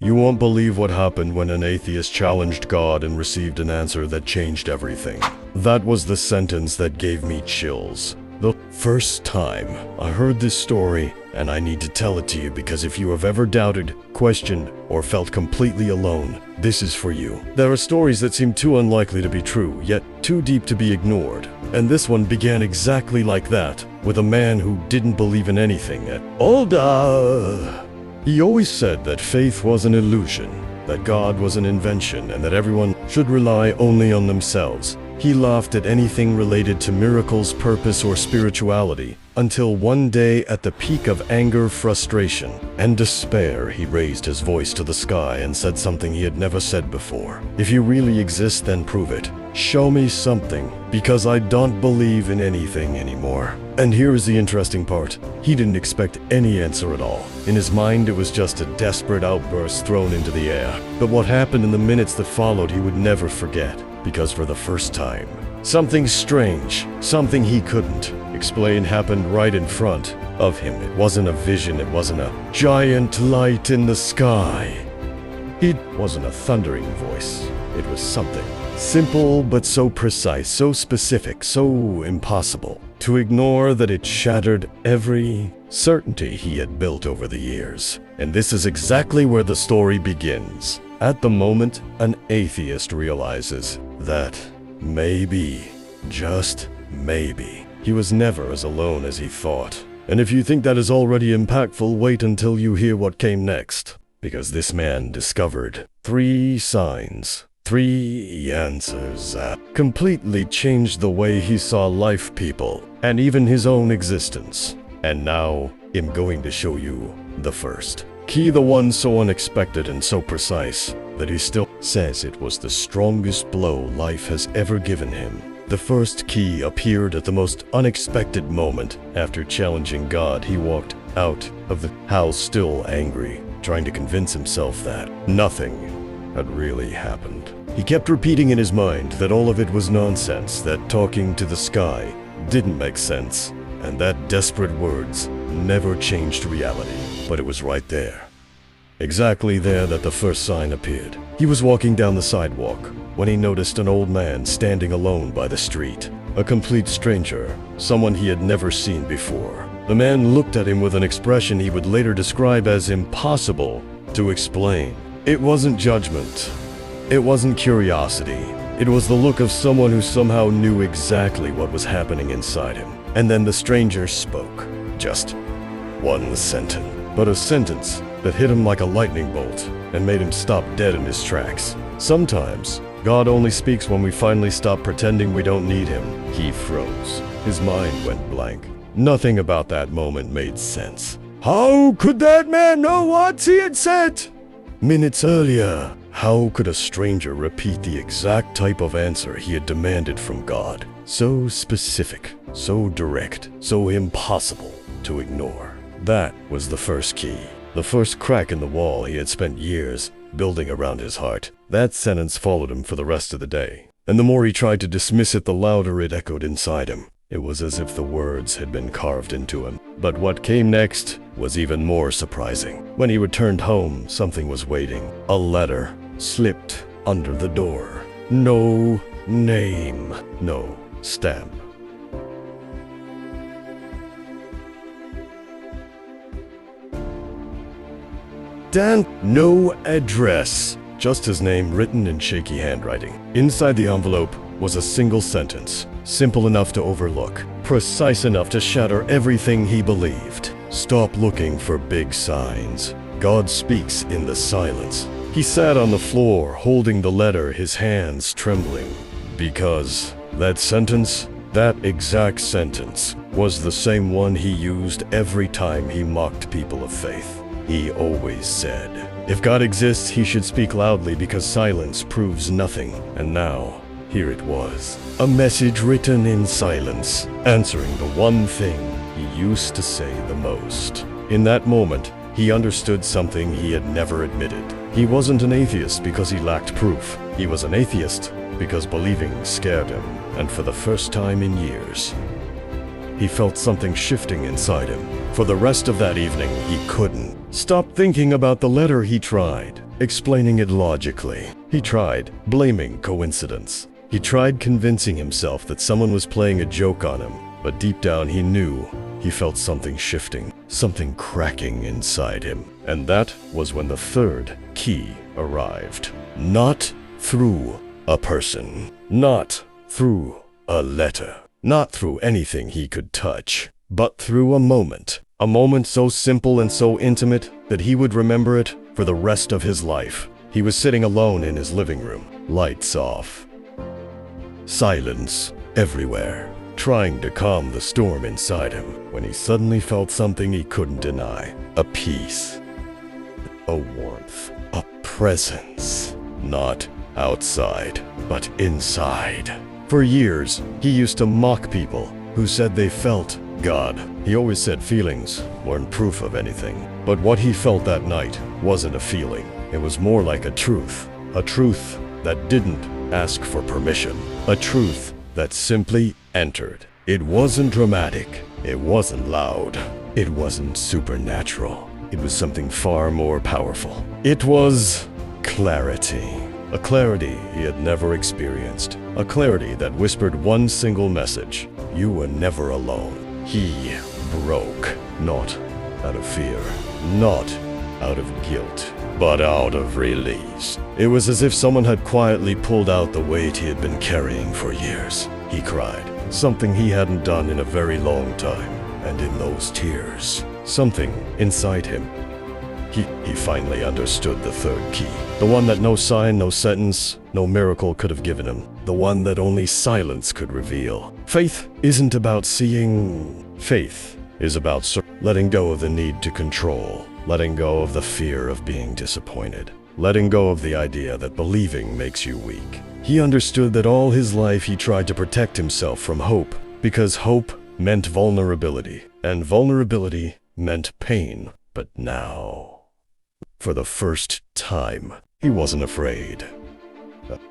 You won't believe what happened when an atheist challenged God and received an answer that changed everything. That was the sentence that gave me chills. The first time I heard this story, and I need to tell it to you because if you have ever doubted, questioned, or felt completely alone, this is for you. There are stories that seem too unlikely to be true, yet too deep to be ignored. And this one began exactly like that, with a man who didn't believe in anything at all. He always said that faith was an illusion, that God was an invention, and that everyone should rely only on themselves. He laughed at anything related to miracles, purpose, or spirituality, until one day at the peak of anger, frustration, and despair, he raised his voice to the sky and said something he had never said before. If you really exist, then prove it. Show me something, because I don't believe in anything anymore. And here is the interesting part. He didn't expect any answer at all. In his mind, it was just a desperate outburst thrown into the air. But what happened in the minutes that followed, he would never forget. Because for the first time, something strange, something he couldn't explain happened right in front of him. It wasn't a vision, it wasn't a giant light in the sky. It wasn't a thundering voice. It was something simple but so precise, so specific, so impossible to ignore that it shattered every certainty he had built over the years. And this is exactly where the story begins. At the moment, an atheist realizes that maybe, just maybe, he was never as alone as he thought. And if you think that is already impactful, wait until you hear what came next. Because this man discovered 3 signs, 3 answers that completely changed the way he saw life, people, and even his own existence. And now, I'm going to show you the first key, the one so unexpected and so precise that he still says it was the strongest blow life has ever given him. The first key appeared at the most unexpected moment. After challenging God, he walked out of the house still angry, trying to convince himself that nothing had really happened. He kept repeating in his mind that all of it was nonsense, that talking to the sky didn't make sense, and that desperate words never changed reality. But it was right there, exactly there, that the first sign appeared. He was walking down the sidewalk when he noticed an old man standing alone by the street. A complete stranger, someone he had never seen before. The man looked at him with an expression he would later describe as impossible to explain. It wasn't judgment. It wasn't curiosity. It was the look of someone who somehow knew exactly what was happening inside him. And then the stranger spoke. Just one sentence. But a sentence that hit him like a lightning bolt and made him stop dead in his tracks. Sometimes, God only speaks when we finally stop pretending we don't need him. He froze. His mind went blank. Nothing about that moment made sense. How could that man know what he had said minutes earlier? How could a stranger repeat the exact type of answer he had demanded from God? So specific, so direct, so impossible to ignore. That was the first key, the first crack in the wall he had spent years building around his heart. That sentence followed him for the rest of the day, and the more he tried to dismiss it, the louder it echoed inside him. It was as if the words had been carved into him. But what came next was even more surprising. When he returned home, something was waiting. A letter slipped under the door. No name, no stamp. No address, just his name written in shaky handwriting. Inside the envelope was a single sentence, simple enough to overlook, precise enough to shatter everything he believed. Stop looking for big signs. God speaks in the silence. He sat on the floor, holding the letter, his hands trembling, because that sentence, that exact sentence, was the same one he used every time he mocked people of faith. He always said, if God exists, he should speak loudly because silence proves nothing. And now, here it was. A message written in silence, answering the one thing he used to say the most. In that moment, he understood something he had never admitted. He wasn't an atheist because he lacked proof. He was an atheist because believing scared him. And for the first time in years, he felt something shifting inside him. For the rest of that evening, he couldn't stop thinking about the letter. He tried. explaining it logically. He tried blaming coincidence. He tried convincing himself that someone was playing a joke on him, but deep down he knew he felt something shifting, something cracking inside him. And that was when the third key arrived. Not through a person, not through a letter, not through anything he could touch, but through a moment so simple and so intimate that he would remember it for the rest of his life. He was sitting alone in his living room, lights off, silence everywhere, trying to calm the storm inside him, when he suddenly felt something he couldn't deny. A peace, a warmth, a presence, not outside, but inside. For years, he used to mock people who said they felt God. He always said feelings weren't proof of anything. But what he felt that night wasn't a feeling. It was more like a truth that didn't ask for permission, a truth that simply entered. It wasn't dramatic, it wasn't loud, it wasn't supernatural. It was something far more powerful. It was clarity. A clarity he had never experienced. A clarity that whispered one single message: you were never alone. He broke, not out of fear, not out of guilt, but out of release. It was as if someone had quietly pulled out the weight he had been carrying for years. He cried, something he hadn't done in a very long time. And in those tears, something inside him, he finally understood the third key. The one that no sign, no sentence, no miracle could have given him. The one that only silence could reveal. Faith isn't about seeing. Faith is about letting go of the need to control. Letting go of the fear of being disappointed. Letting go of the idea that believing makes you weak. He understood that all his life he tried to protect himself from hope, because hope meant vulnerability, and vulnerability meant pain. But now, for the first time, he wasn't afraid.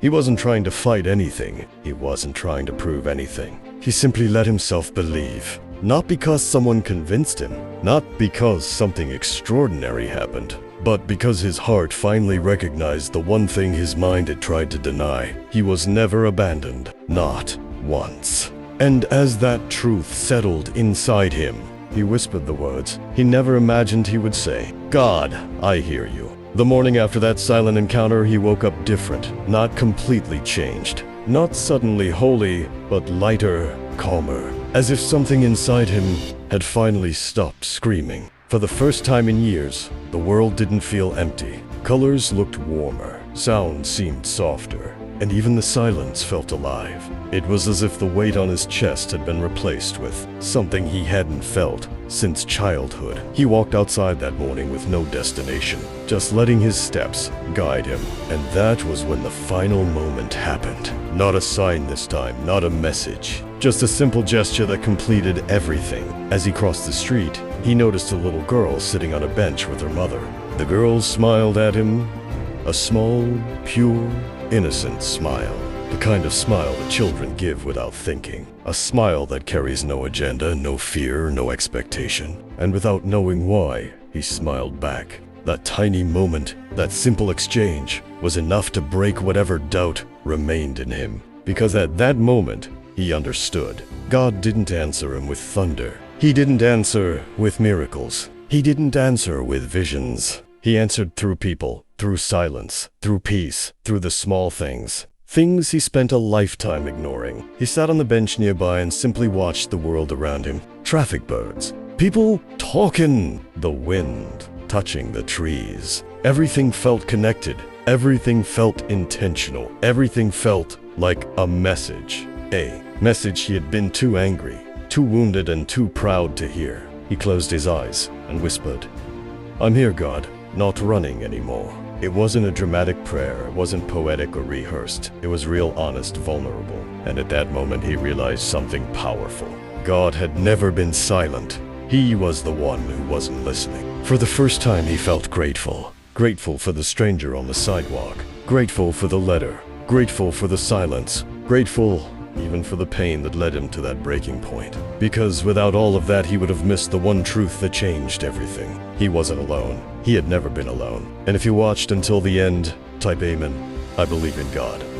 He wasn't trying to fight anything. He wasn't trying to prove anything. He simply let himself believe. Not because someone convinced him, not because something extraordinary happened, but because his heart finally recognized the one thing his mind had tried to deny. He was never abandoned, not once. And as that truth settled inside him, he whispered the words he never imagined he would say. God, I hear you. The morning after that silent encounter, he woke up different, not completely changed. Not suddenly holy, but lighter, calmer. As if something inside him had finally stopped screaming. For the first time in years, the world didn't feel empty. Colors looked warmer, sound seemed softer, and even the silence felt alive. It was as if the weight on his chest had been replaced with something he hadn't felt since childhood. He walked outside that morning with no destination, just letting his steps guide him. And that was when the final moment happened. Not a sign this time, not a message, just a simple gesture that completed everything. As he crossed the street, he noticed a little girl sitting on a bench with her mother. The girl smiled at him, a small, pure, innocent smile. The kind of smile that children give without thinking. A smile that carries no agenda, no fear, no expectation. And without knowing why, he smiled back. That tiny moment, that simple exchange, was enough to break whatever doubt remained in him. Because at that moment, he understood. God didn't answer him with thunder. He didn't answer with miracles. He didn't answer with visions. He answered through people, through silence, through peace, through the small things. Things he spent a lifetime ignoring. He sat on the bench nearby and simply watched the world around him. Traffic birds. People talking. The wind touching the trees. Everything felt connected. Everything felt intentional. Everything felt like a message. A message he had been too angry, too wounded, and too proud to hear. He closed his eyes and whispered, "I'm here, God, not running anymore." It wasn't a dramatic prayer, it wasn't poetic or rehearsed. It was real, honest, vulnerable. And at that moment he realized something powerful. God had never been silent. He was the one who wasn't listening. For the first time he felt grateful. Grateful for the stranger on the sidewalk. Grateful for the letter. Grateful for the silence. Grateful even for the pain that led him to that breaking point. Because without all of that, he would have missed the one truth that changed everything. He wasn't alone. He had never been alone. And if you watched until the end, type amen. I believe in God.